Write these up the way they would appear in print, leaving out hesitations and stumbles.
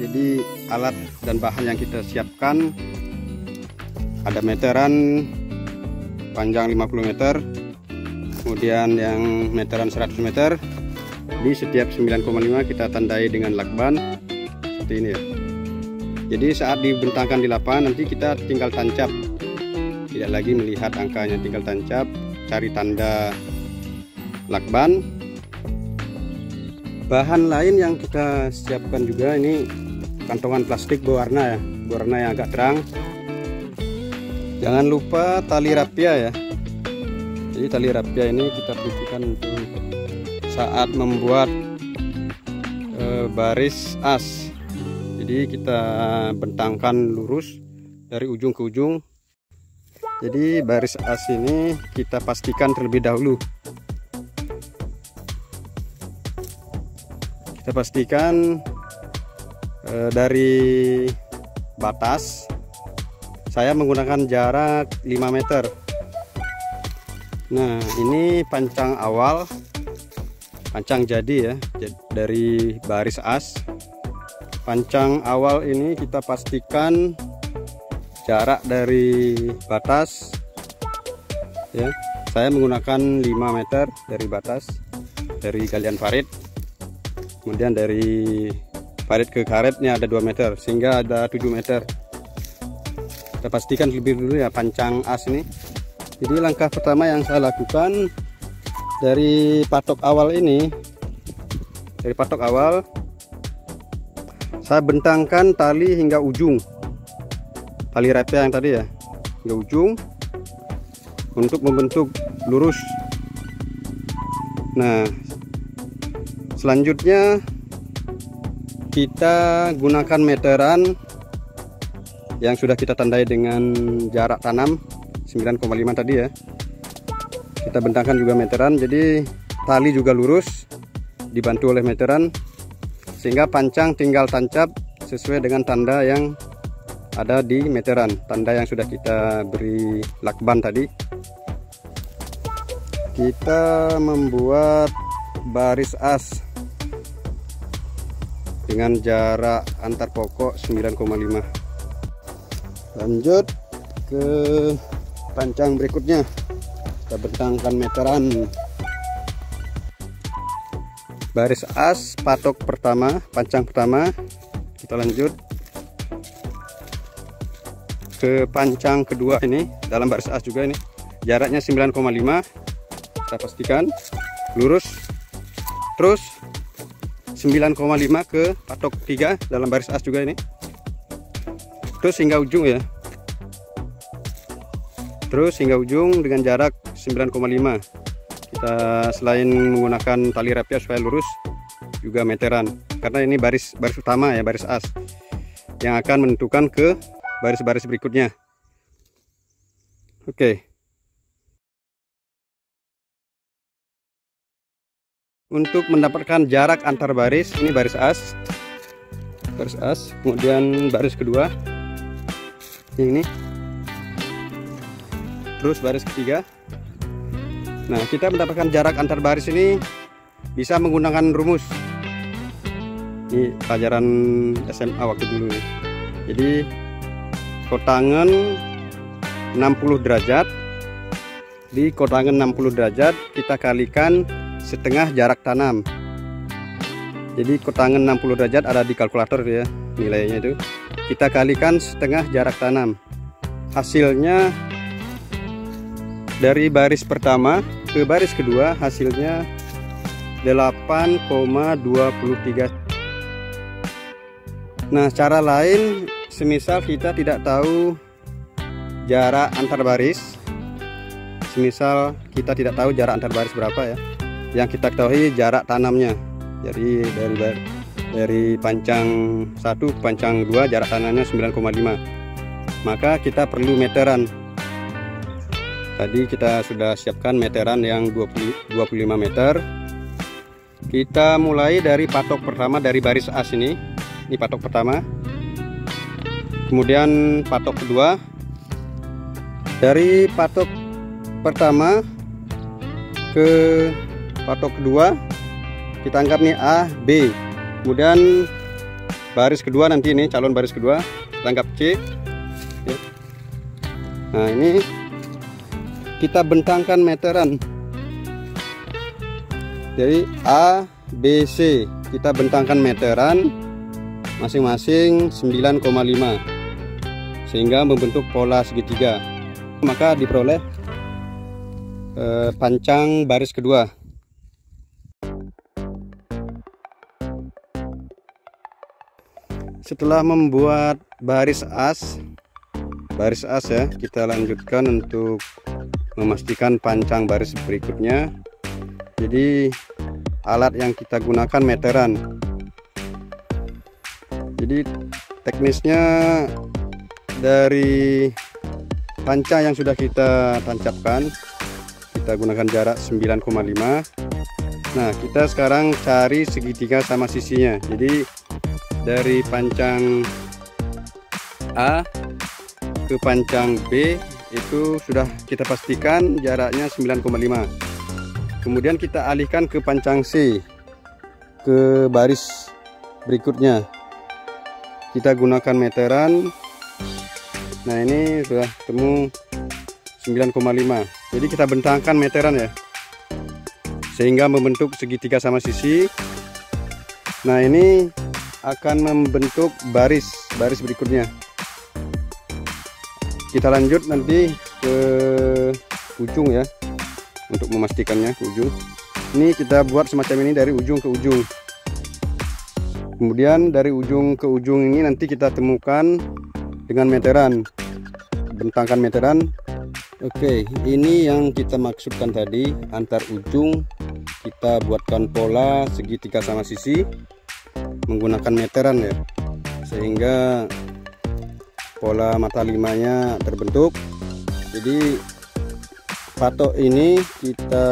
Jadi alat dan bahan yang kita siapkan ada meteran panjang 50 meter, kemudian yang meteran 100 meter. Di setiap 9,5 kita tandai dengan lakban seperti ini ya. Jadi saat dibentangkan di lapangan nanti kita tinggal tancap, tidak lagi melihat angkanya, tinggal tancap, cari tanda lakban. Bahan lain yang kita siapkan juga ini kantongan plastik berwarna ya, berwarna yang agak terang. Jangan lupa tali rapia ya. Jadi tali rapia ini kita perlukan untuk saat membuat baris as. Jadi kita bentangkan lurus dari ujung ke ujung. Jadi baris as ini kita pastikan terlebih dahulu. Kita pastikan dari batas saya menggunakan jarak 5 meter. Nah, ini pancang awal, pancang jadi ya, dari baris as. Pancang awal ini kita pastikan jarak dari batas ya. Saya menggunakan 5 meter dari batas, dari galian parit. Kemudian dari parit ke karetnya ada 2 meter, sehingga ada 7 meter. Kita pastikan lebih dulu ya pancang as ini. Jadi langkah pertama yang saya lakukan dari patok awal ini, dari patok awal saya bentangkan tali hingga ujung, tali rapia yang tadi ya, hingga ujung untuk membentuk lurus. Nah, selanjutnya kita gunakan meteran yang sudah kita tandai dengan jarak tanam 9,5 tadi ya. Kita bentangkan juga meteran, jadi tali juga lurus dibantu oleh meteran, sehingga pancang tinggal tancap sesuai dengan tanda yang ada di meteran, tanda yang sudah kita beri lakban tadi. Kita membuat baris as dengan jarak antar pokok 9,5. Lanjut ke pancang berikutnya, kita bentangkan meteran. Baris as patok pertama, pancang pertama, kita lanjut ke pancang kedua ini, dalam baris as juga ini jaraknya 9,5. Kita pastikan lurus terus 9,5 ke patok 3 dalam baris as juga ini, terus hingga ujung ya, terus hingga ujung dengan jarak 9,5. Kita selain menggunakan tali rapia supaya lurus, juga meteran, karena ini baris utama ya, baris as yang akan menentukan ke baris-baris berikutnya. Oke. Untuk mendapatkan jarak antar baris, ini baris as, kemudian baris kedua ini, terus baris ketiga. Nah, kita mendapatkan jarak antar baris ini bisa menggunakan rumus. Ini pelajaran SMA waktu dulu nih. Jadi kotangan 60 derajat, di kotangan 60 derajat kita kalikan setengah jarak tanam. Jadi kotangan 60 derajat ada di kalkulator ya, nilainya itu. Kita kalikan setengah jarak tanam. Hasilnya dari baris pertama ke baris kedua hasilnya 8,23. Nah, cara lain semisal kita tidak tahu jarak antar baris, semisal kita tidak tahu jarak antar baris berapa ya, yang kita ketahui jarak tanamnya. Jadi dari pancang 1 ke pancang 2 jarak tanamnya 9,5. Maka kita perlu meteran. Tadi kita sudah siapkan meteran yang 25 meter. Kita mulai dari patok pertama, dari baris as ini patok pertama. Kemudian patok kedua. Dari patok pertama ke patok kedua kita anggap nih A, B. Kemudian baris kedua nanti, ini calon baris kedua kita anggap C ya. Nah ini kita bentangkan meteran, jadi A, B, C kita bentangkan meteran masing-masing 9,5 sehingga membentuk pola segitiga, maka diperoleh pancang baris kedua. Setelah membuat baris as ya, kita lanjutkan untuk memastikan pancang baris berikutnya. Jadi alat yang kita gunakan meteran. Jadi teknisnya dari panca yang sudah kita tancapkan, kita gunakan jarak 9,5. Nah kita sekarang cari segitiga sama sisinya. Jadi dari pancang A ke pancang B itu sudah kita pastikan jaraknya 9,5. Kemudian kita alihkan ke pancang C, ke baris berikutnya. Kita gunakan meteran. Nah ini sudah ketemu 9,5. Jadi kita bentangkan meteran ya, sehingga membentuk segitiga sama sisi. Nah ini akan membentuk baris berikutnya. Kita lanjut nanti ke ujung ya, untuk memastikannya ke ujung. Ini kita buat semacam ini dari ujung ke ujung. Kemudian dari ujung ke ujung ini nanti kita temukan dengan meteran, bentangkan meteran. Oke, ini yang kita maksudkan tadi, antar ujung kita buatkan pola segitiga sama sisi menggunakan meteran ya, sehingga pola mata limanya terbentuk. Jadi patok ini kita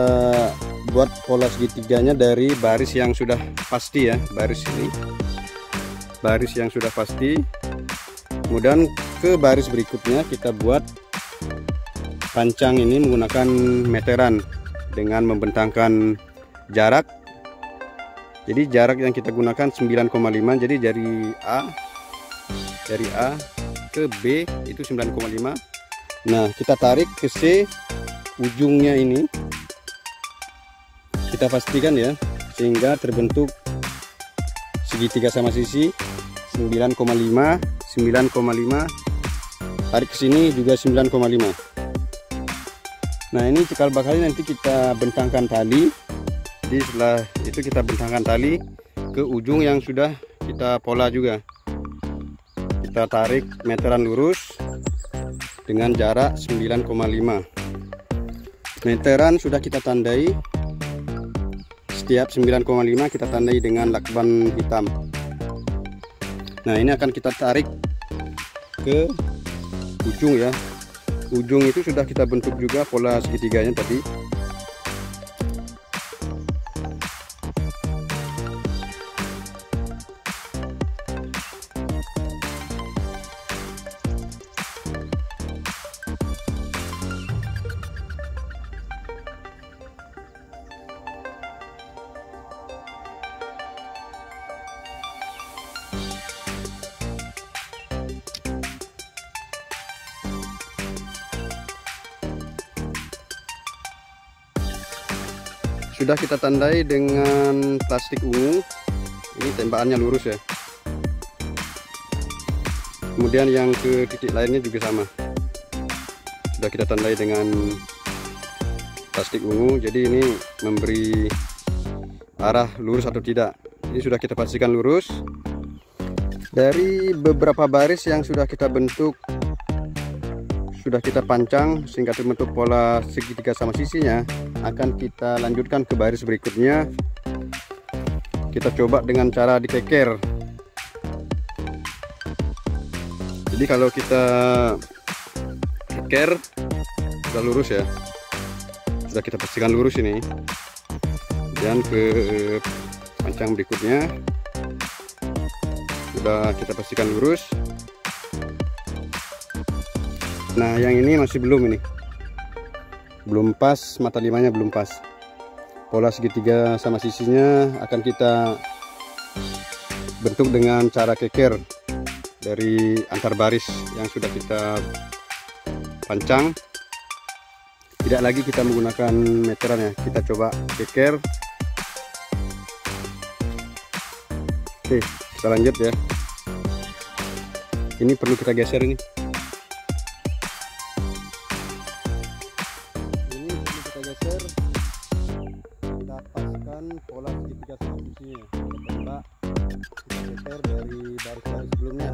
buat pola segitiganya dari baris yang sudah pasti ya, baris ini, baris yang sudah pasti. Kemudian ke baris berikutnya kita buat pancang ini menggunakan meteran dengan membentangkan jarak. Jadi jarak yang kita gunakan 9,5. Jadi dari A ke B itu 9,5. Nah kita tarik ke C, ujungnya ini kita pastikan ya, sehingga terbentuk segitiga sama sisi 9,5. Tarik ke sini juga 9,5. Nah ini cikal bakalnya nanti kita bentangkan tali. Jadi setelah itu kita bentangkan tali ke ujung yang sudah kita pola juga. Kita tarik meteran lurus dengan jarak 9,5. Meteran sudah kita tandai. Setiap 9,5 kita tandai dengan lakban hitam. Nah ini akan kita tarik ke ujung ya. Ujung itu sudah kita bentuk juga pola segitiganya tadi. Sudah kita tandai dengan plastik ungu. Ini tembakannya lurus ya. Kemudian yang ke titik lainnya juga sama. Sudah kita tandai dengan plastik ungu. Jadi ini memberi arah lurus atau tidak. Ini sudah kita pastikan lurus. Dari beberapa baris yang sudah kita bentuk, sudah kita pancang sehingga terbentuk pola segitiga sama sisinya, akan kita lanjutkan ke baris berikutnya. Kita coba dengan cara dikeker. Jadi kalau kita keker sudah lurus ya, sudah kita pastikan lurus ini. Dan ke pancang berikutnya sudah kita pastikan lurus. Nah yang ini masih belum, ini belum pas, mata limanya belum pas. Pola segitiga sama sisinya akan kita bentuk dengan cara keker dari antar baris yang sudah kita pancang. Tidak lagi kita menggunakan meteran ya, kita coba keker. Oke, kita lanjut ya. Ini perlu kita geser ini. Ini perlu kita geser. Kita paskan pola segitiga selanjutnya. Kita coba kita geser dari baris-baris sebelumnya.